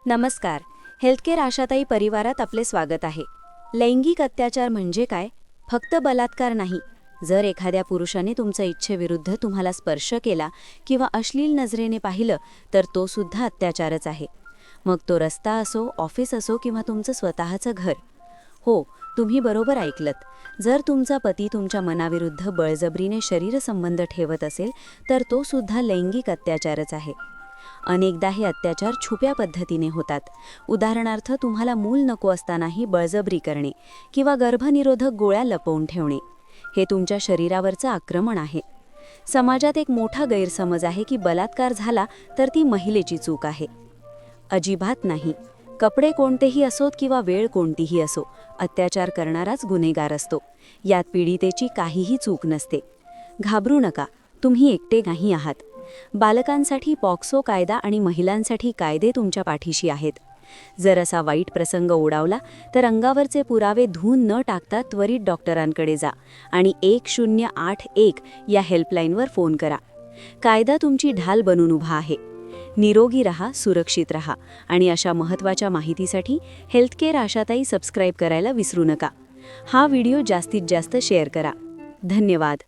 नमस्कार. हेल्थकेअर आशाताई परिवारात आपले स्वागत आहे. लैंगिक अत्याचार म्हणजे काय? फक्त बलात्कार नाही. जर एखाद्या पुरुषाने तुमच्या इच्छेविरुद्ध तुम्हाला स्पर्श केला किंवा अश्लील नजरेने पाहिलं तर तो सुद्धा अत्याचारच आहे. मग तो रस्ता असो, ऑफिस असो किंवा तुमचं स्वतःचं घर. हो, तुम्ही बरोबर ऐकलत. जर तुमचा पती तुमच्या मनाविरुद्ध बळजबरीने शरीरसंबंध ठेवत असेल तर तो सुद्धा लैंगिक अत्याचारच आहे. अनेकदा हे अत्याचार छुप्या पद्धतीने होतात. उदाहरणार्थ, तुम्हाला मूल नको असतानाही बळजबरी करणे किंवा गर्भनिरोधक गोळ्या लपवून ठेवणे. हे तुमच्या शरीरावरचं आक्रमण आहे. समाजात एक मोठा गैरसमज आहे की बलात्कार झाला तर ती महिलेची चूक आहे. अजिबात नाही. कपडे कोणतेही असोत किंवा वेळ कोणतीही असो, अत्याचार करणाराच गुन्हेगार असतो. यात पीडितेची काहीही चूक नसते. घाबरू नका, तुम्ही एकटे नाही आहात. बालकांसाठी पॉक्सो कायदा आणि महिलांसाठी कायदे तुमच्या पाठीशी आहेत. जर असा वाईट प्रसंग ओढावला तर अंगावरचे पुरावे धुवून न टाकता त्वरित डॉक्टरांकडे जा आणि 1081 या हेल्पलाईनवर फोन करा. कायदा तुमची ढाल बनून उभा आहे. निरोगी रहा, सुरक्षित रहा आणि अशा महत्त्वाच्या माहितीसाठी हेल्थकेअर आशाताई सबस्क्राईब करायला विसरू नका. हा व्हिडिओ जास्तीत जास्त शेअर करा. धन्यवाद.